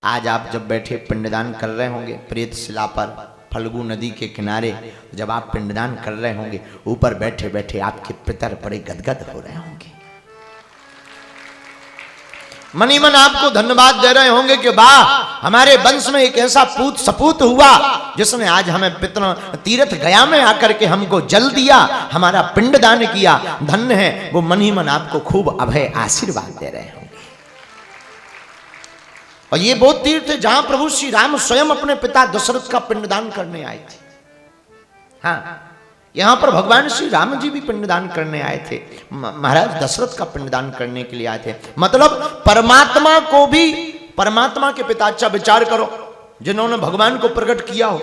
आज आप जब बैठे पिंडदान कर रहे होंगे प्रेत शिला पर फल्गु नदी के किनारे, जब आप पिंडदान कर रहे होंगे ऊपर बैठे बैठे आपके पितर बड़े गदगद हो रहे होंगे, मनी मन आपको धन्यवाद दे रहे होंगे कि वाह हमारे वंश में एक ऐसा पूत सपूत हुआ जिसने आज हमें पितर तीर्थ गया में आकर के हमको जल दिया, हमारा पिंडदान किया, धन्य है। वो मन ही मन आपको खूब अभय आशीर्वाद दे रहे होंगे। और ये वो तीर्थ है जहां प्रभु श्री राम स्वयं अपने पिता दशरथ का पिंडदान करने आए थे। हाँ, यहां पर भगवान श्री राम जी भी पिंडदान करने आए थे, महाराज दशरथ का पिंडदान करने के लिए आए थे। मतलब परमात्मा को भी, परमात्मा के पिता, अच्छा विचार करो, जिन्होंने भगवान को प्रकट किया हो,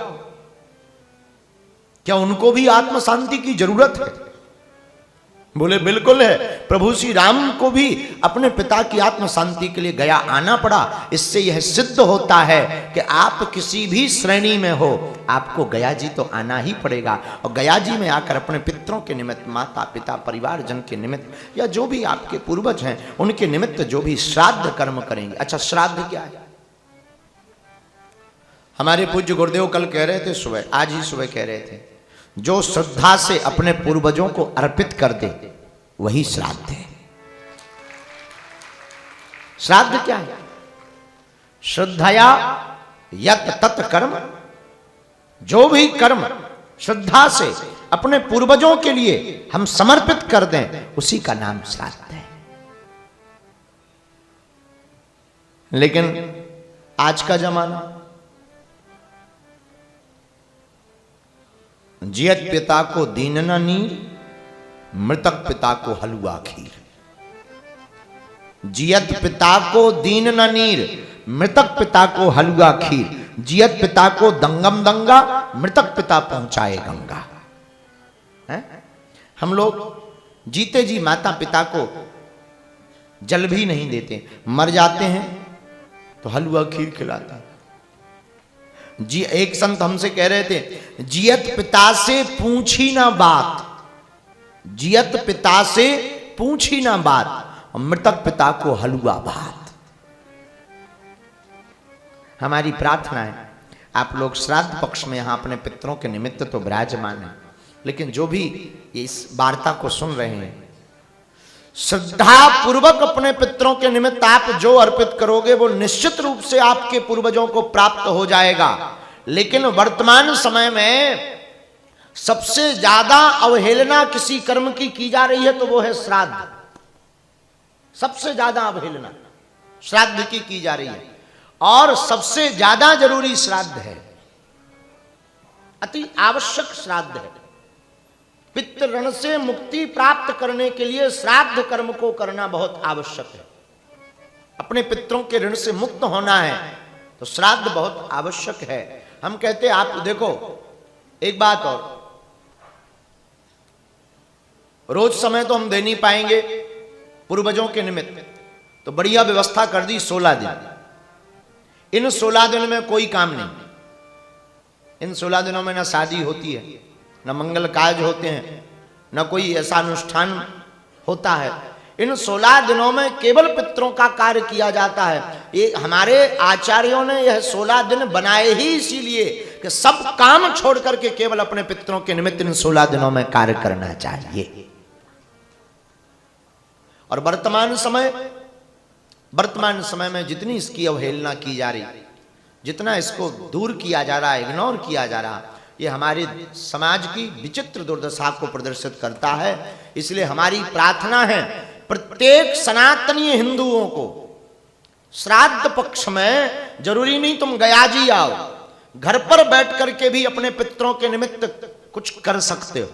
क्या उनको भी आत्म शांति की जरूरत है? बोले बिल्कुल है। प्रभु श्री राम को भी अपने पिता की आत्म शांति के लिए गया आना पड़ा। इससे यह सिद्ध होता है कि आप किसी भी श्रेणी में हो, आपको गया जी तो आना ही पड़ेगा। और गया जी में आकर अपने पितरों के निमित्त, माता पिता परिवारजन के निमित्त, या जो भी आपके पूर्वज हैं उनके निमित्त जो भी श्राद्ध कर्म करेंगे। अच्छा, श्राद्ध क्या है? हमारे पूज्य गुरुदेव कल कह रहे थे, सुबह, आज ही सुबह कह रहे थे, जो श्रद्धा से अपने पूर्वजों को अर्पित कर दे वही श्राद्ध है। श्राद्ध क्या है? श्रद्धया यत तत् कर्म, जो भी कर्म श्रद्धा से अपने पूर्वजों के लिए हम समर्पित कर दें उसी का नाम श्राद्ध है। लेकिन आज का जमाना, जियत पिता को दीन न नीर, मृतक पिता को हलुआ खीर। जियत पिता को दीन न नीर, मृतक पिता को हलुआ खीर। जियत पिता को दंगम दंगा, मृतक पिता पहुंचाए गंगा। है? हम लोग जीते जी माता पिता को जल भी नहीं देते, मर जाते हैं तो हलुआ खीर खिलाते हैं। जी, एक संत हमसे कह रहे थे, जियत पिता से पूछी ना बात, जियत पिता से पूछी ना बात, और मृतक पिता को हलुआ भात। हमारी प्रार्थना है आप लोग श्राद्ध पक्ष में यहां अपने पितरों के निमित्त तो विराजमान हैं, लेकिन जो भी इस वार्ता को सुन रहे हैं, श्रद्धा पूर्वक अपने पितरों के निमित्त आप जो अर्पित करोगे वो निश्चित रूप से आपके पूर्वजों को प्राप्त हो जाएगा। लेकिन वर्तमान समय में सबसे ज्यादा अवहेलना किसी कर्म की जा रही है तो वो है श्राद्ध। सबसे ज्यादा अवहेलना श्राद्ध की जा रही है, और सबसे ज्यादा जरूरी श्राद्ध है, अति आवश्यक श्राद्ध है। पितृ ऋण से मुक्ति प्राप्त करने के लिए श्राद्ध कर्म को करना बहुत आवश्यक है। अपने पितरों के ऋण से मुक्त होना है तो श्राद्ध बहुत आवश्यक है। हम कहते हैं, आप देखो एक बात और, रोज समय तो हम दे नहीं पाएंगे पूर्वजों के निमित्त, तो बढ़िया व्यवस्था कर दी 16 दिन। इन 16 दिन में कोई काम नहीं। इन 16 दिनों में ना शादी होती है, न मंगल कार्य होते हैं, न कोई ऐसा अनुष्ठान होता है। इन 16 दिनों में केवल पितरों का कार्य किया जाता है। ये हमारे आचार्यों ने यह 16 दिन बनाए ही इसीलिए कि सब काम छोड़ करके केवल अपने पितरों के निमित्त इन 16 दिनों में कार्य करना चाहिए। और वर्तमान समय में जितनी इसकी अवहेलना की जा रही, जितना इसको दूर किया जा रहा है, इग्नोर किया जा रहा, ये हमारे समाज की विचित्र दुर्दशा को प्रदर्शित करता है। इसलिए हमारी प्रार्थना है प्रत्येक सनातनीय हिंदुओं को श्राद्ध पक्ष में, जरूरी नहीं तुम गया जी आओ, घर पर बैठ करके भी अपने पितरों के निमित्त कुछ कर सकते हो।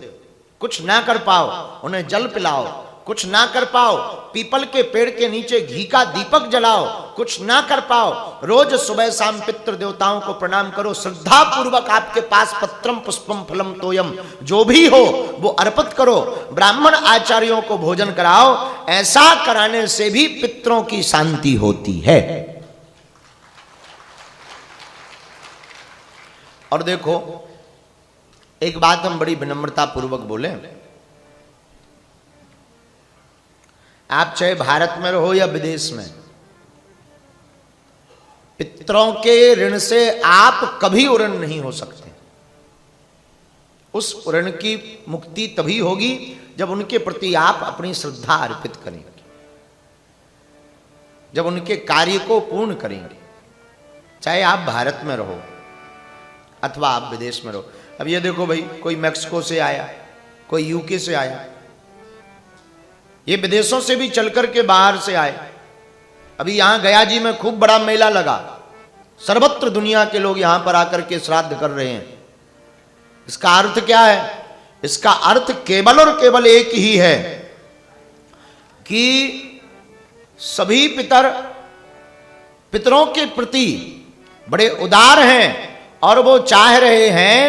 कुछ ना कर पाओ उन्हें जल पिलाओ, कुछ ना कर पाओ पीपल के पेड़ के नीचे घी का दीपक जलाओ, कुछ ना कर पाओ रोज सुबह शाम पितृ देवताओं को प्रणाम करो। श्रद्धा पूर्वक आपके पास पत्रम पुष्पम फलम तोयम जो भी हो वो अर्पित करो। ब्राह्मण आचार्यों को भोजन कराओ। ऐसा कराने से भी पितरों की शांति होती है। और देखो एक बात हम बड़ी विनम्रता पूर्वक बोले, आप चाहे भारत में रहो या विदेश में, पितरों के ऋण से आप कभी उऋण नहीं हो सकते। उस ऋण की मुक्ति तभी होगी जब उनके प्रति आप अपनी श्रद्धा अर्पित करेंगे, जब उनके कार्य को पूर्ण करेंगे, चाहे आप भारत में रहो अथवा आप विदेश में रहो। अब ये देखो भाई, कोई मैक्सिको से आया, कोई यूके से आया, ये विदेशों से भी चल करके बाहर से आए। अभी यहां गया जी में खूब बड़ा मेला लगा, सर्वत्र दुनिया के लोग यहां पर आकर के श्राद्ध कर रहे हैं। इसका अर्थ क्या है? इसका अर्थ केवल और केवल एक ही है कि सभी पितरों के प्रति बड़े उदार हैं और वो चाह रहे हैं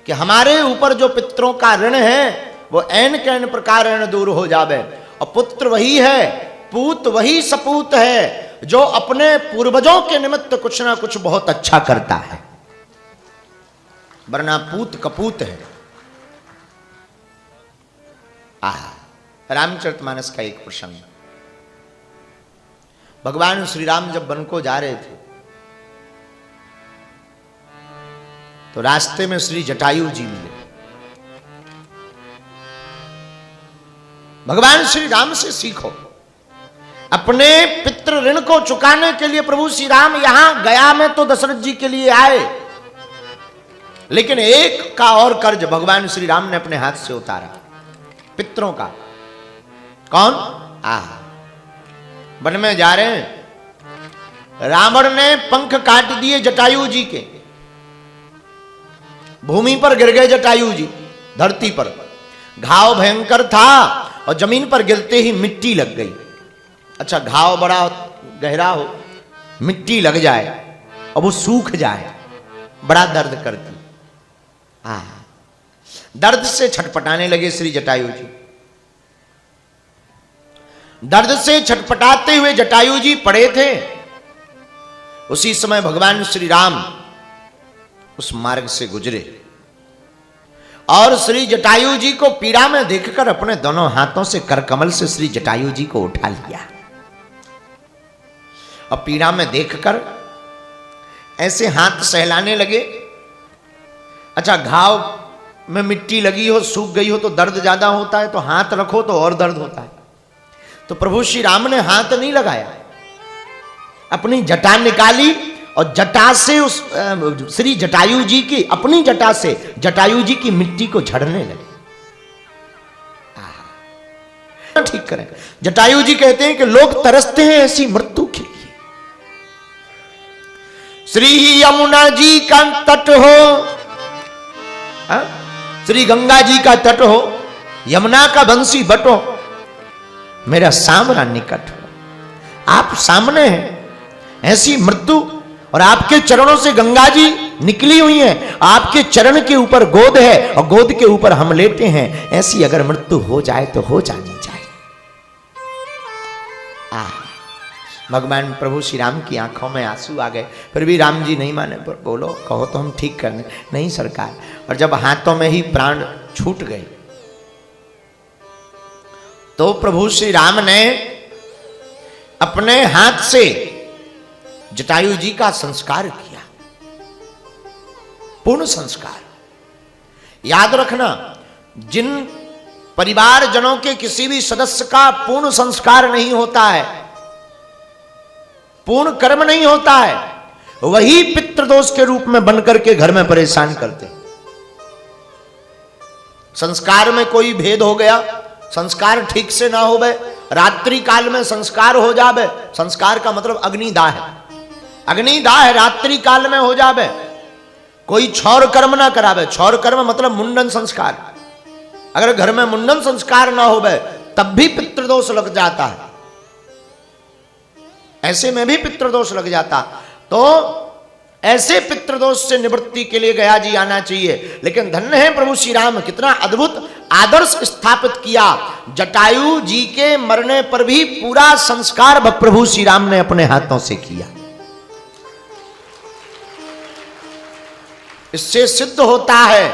कि हमारे ऊपर जो पितरों का ऋण है वो ऐन कैन प्रकार ऋण दूर हो जावे। और पुत्र वही है, पूत वही सपूत है जो अपने पूर्वजों के निमित्त कुछ ना कुछ बहुत अच्छा करता है, वरना पूत कपूत है। रामचरितमानस का एक प्रसंग, भगवान श्री राम जब वन को जा रहे थे तो रास्ते में श्री जटायु जी मिले। भगवान श्री राम से सीखो, अपने पितृ ऋण को चुकाने के लिए प्रभु श्री राम यहां गया में तो दशरथ जी के लिए आए, लेकिन एक का और कर्ज भगवान श्री राम ने अपने हाथ से उतारा, पितरों का। कौन? वन में जा रहे हैं, रावण ने पंख काट दिए जटायु जी के, भूमि पर गिर गए जटायु जी, धरती पर घाव भयंकर था और जमीन पर गिरते ही मिट्टी लग गई। अच्छा, घाव बड़ा गहरा हो, मिट्टी लग जाए और वो सूख जाए, बड़ा दर्द करती। दर्द से छटपटाने लगे श्री जटायु जी। दर्द से छटपटाते हुए जटायु जी पड़े थे। उसी समय भगवान श्री राम उस मार्ग से गुजरे और श्री जटायु जी को पीड़ा में देखकर अपने दोनों हाथों से करकमल से श्री जटायु जी को उठा लिया और पीड़ा में देखकर ऐसे हाथ सहलाने लगे। अच्छा, घाव में मिट्टी लगी हो, सूख गई हो तो दर्द ज्यादा होता है, तो हाथ रखो तो और दर्द होता है। तो प्रभु श्री राम ने हाथ नहीं लगाया, अपनी जटा निकाली और जटा से उस श्री जटायु जी की, अपनी जटा से जटायु जी की मिट्टी को झड़ने लगे। ठीक करें, जटायु जी कहते हैं कि लोग तरसते हैं ऐसी मृत्यु के लिए। श्री यमुना जी का तट हो, श्री गंगा जी का तट हो, यमुना का बंसी बट हो, मेरा सामना निकट हो, आप सामने हैं, ऐसी मृत्यु। और आपके चरणों से गंगा जी निकली हुई हैं, आपके चरण के ऊपर गोद है और गोद के ऊपर हम लेटे हैं, ऐसी अगर मृत्यु हो जाए तो हो जानी चाहिए। भगवान प्रभु श्री राम की आंखों में आंसू आ गए, फिर भी राम जी नहीं माने, पर बोलो कहो तो हम ठीक करने। नहीं सरकार। और जब हाथों में ही प्राण छूट गए तो प्रभु श्री राम ने अपने हाथ से जटायु जी का संस्कार किया, पूर्ण संस्कार। याद रखना, जिन परिवारजनों के किसी भी सदस्य का पूर्ण संस्कार नहीं होता है, पूर्ण कर्म नहीं होता है, वही पितृदोष के रूप में बनकर के घर में परेशान करते। संस्कार में कोई भेद हो गया, संस्कार ठीक से ना होवे, रात्रि काल में संस्कार हो जावे, संस्कार का मतलब अग्निदाह है, अग्निदाह रात्रि काल में हो जावे, कोई छौर कर्म ना करावे, छौर कर्म मतलब मुंडन संस्कार, अगर घर में मुंडन संस्कार ना होवे तब भी पितृदोष लग जाता है, ऐसे में भी पितृदोष लग जाता। तो ऐसे पितृदोष से निवृत्ति के लिए गया जी आना चाहिए। लेकिन धन्य है प्रभु श्री राम, कितना अद्भुत आदर्श स्थापित किया। जटायु जी के मरने पर भी पूरा संस्कार प्रभु श्री राम ने अपने हाथों से किया। इससे सिद्ध होता है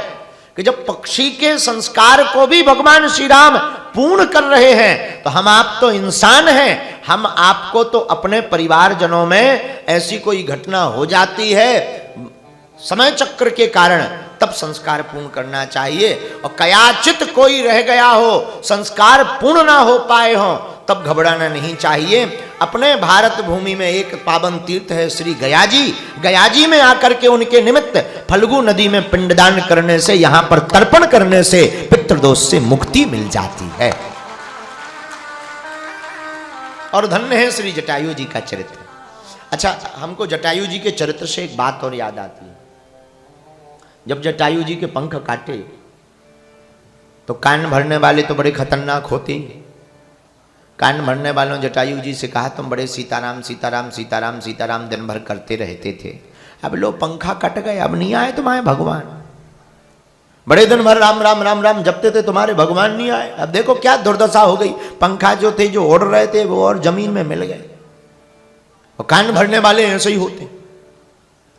कि जब पक्षी के संस्कार को भी भगवान श्री राम पूर्ण कर रहे हैं, तो हम आप तो इंसान हैं, हम आपको तो अपने परिवारजनों में ऐसी कोई घटना हो जाती है समय चक्र के कारण, तब संस्कार पूर्ण करना चाहिए। और कयाचित कोई रह गया हो, संस्कार पूर्ण ना हो पाए हो, तब घबराना नहीं चाहिए। अपने भारत भूमि में एक पावन तीर्थ है श्री गया जी। गया जी में आकर के उनके निमित्त फल्गु नदी में पिंडदान करने से, यहां पर तर्पण करने से पितृदोष से मुक्ति मिल जाती है। और धन्य है श्री जटायु जी का चरित्र। अच्छा, हमको जटायु जी के चरित्र से एक बात और याद आती है। जब जटायु जी के पंख काटे तो कान भरने वाले तो बड़े खतरनाक होते। कान भरने वालों जटायु जी से कहा, तुम बड़े सीताराम सीताराम सीताराम सीताराम दिन भर करते रहते थे, अब लो पंखा कट गए, अब नहीं आए तुम्हारे भगवान। बड़े दिन भर राम राम राम राम जपते थे, तुम्हारे भगवान नहीं आए। अब देखो क्या दुर्दशा हो गई, पंखा जो थे जो उड़ रहे थे वो और जमीन में मिल गए। और कान भरने वाले ऐसे ही होते,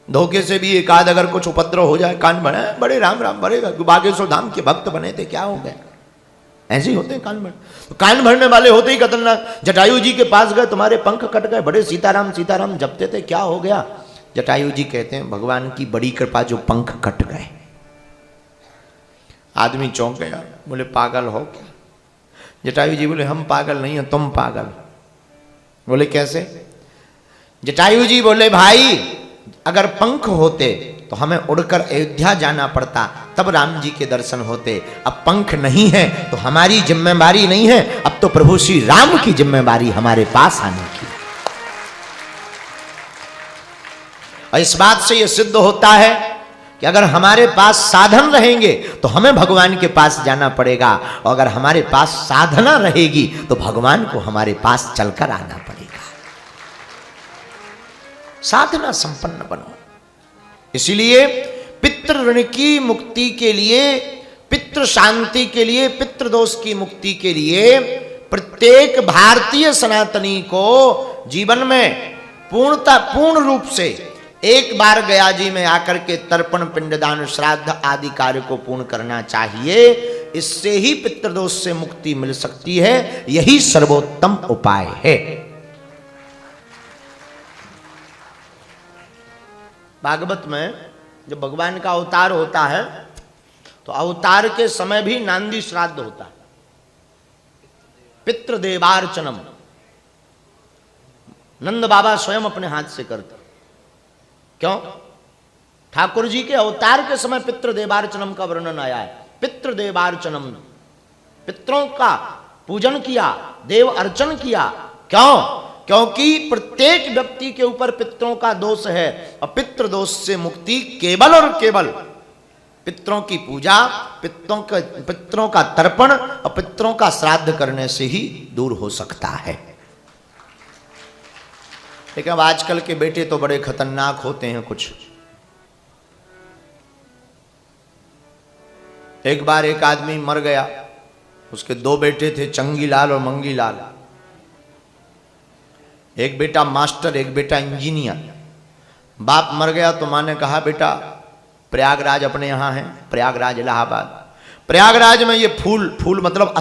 धोखे से भी एक आध अगर कुछ उपद्रव हो जाए, कान भरे, बड़े राम राम भरेगा, बागेश्वर धाम के भक्त बने थे, क्या हो गए, ऐसे ही होते हैं कान भर। तो कान भरने वाले होते ही खतरनाक। जटायु जी के पास गए, तुम्हारे पंख कट गए, बड़े सीताराम सीताराम जपते थे, क्या हो गया। जटायु जी कहते हैं, भगवान की बड़ी कृपा जो पंख कट गए। आदमी चौंक गया, बोले पागल हो क्या। जटायु जी बोले, हम पागल नहीं हैं, तुम पागल। बोले कैसे। जटायु जी बोले, भाई अगर पंख होते तो हमें उड़कर अयोध्या जाना पड़ता, तब राम जी के दर्शन होते। अब पंख नहीं है तो हमारी जिम्मेवारी नहीं है, अब तो प्रभु श्री राम की जिम्मेवारी हमारे पास आने की। और इस बात से यह सिद्ध होता है कि अगर हमारे पास साधन रहेंगे तो हमें भगवान के पास जाना पड़ेगा, और अगर हमारे पास साधना रहेगी तो भगवान को हमारे पास चलकर आना पड़ेगा। साधना संपन्न बनो। इसलिए पितृ ऋण की मुक्ति के लिए, पितृ शांति के लिए, पितृ दोष की मुक्ति के लिए प्रत्येक भारतीय सनातनी को जीवन में पूर्ण रूप से एक बार गया जी में आकर के तर्पण पिंडदान श्राद्ध आदि कार्य को पूर्ण करना चाहिए। इससे ही पितृदोष से मुक्ति मिल सकती है, यही सर्वोत्तम उपाय है। भागवत में जब भगवान का अवतार होता है तो अवतार के समय भी नांदी श्राद्ध होता है, पितृदेवार्चनम। नंद बाबा स्वयं अपने हाथ से करते। क्यों। ठाकुर जी के अवतार के समय पितृदेवार्चनम का वर्णन आया है। पितृदेवार्चनम, पितरों का पूजन किया, देव अर्चन किया। क्यों। क्योंकि प्रत्येक व्यक्ति के ऊपर पितरों का दोष है, और पितृ दोष से मुक्ति केवल और केवल पितरों की पूजा, पितरों का तर्पण और पितरों का श्राद्ध करने से ही दूर हो सकता है। लेकिन अब आजकल के बेटे तो बड़े खतरनाक होते हैं कुछ। एक बार एक आदमी मर गया, उसके दो बेटे थे, चंगीलाल और मंगीलाल। एक बेटा मास्टर, एक बेटा इंजीनियर। बाप मर गया तो माँ ने कहा, बेटा प्रयागराज अपने यहाँ है, प्रयागराज इलाहाबाद, प्रयागराज में ये फूल मतलब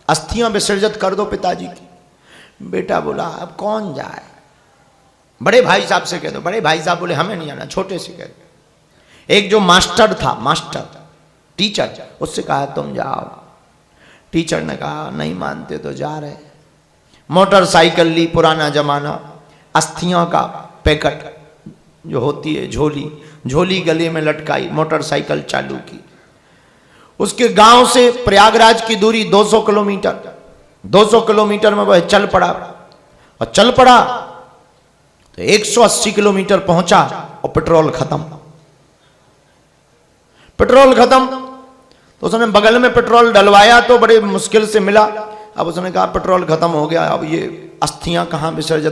अस्थियां विसर्जित कर दो पिताजी की। बेटा बोला, अब कौन जाए, बड़े भाई साहब से कह दो। बड़े भाई साहब बोले, हमें नहीं आना, छोटे से कह दो। एक जो मास्टर था, मास्टर टीचर, उससे कहा तुम जाओ। टीचर ने कहा नहीं मानते तो जा रहे। मोटरसाइकिल ली, पुराना जमाना, अस्थियों का पैकेट जो होती है झोली गले में लटकाई, मोटरसाइकिल चालू की। उसके गांव से प्रयागराज की दूरी 200 किलोमीटर, 200 किलोमीटर में वह चल पड़ा, और चल पड़ा तो 180 किलोमीटर पहुंचा और पेट्रोल खत्म। पेट्रोल खत्म तो उसने बगल में पेट्रोल डलवाया तो बड़े मुश्किल से मिला। अब उसने कहा पेट्रोल खत्म हो गया, अब ये अस्थियां कहां विसर्जित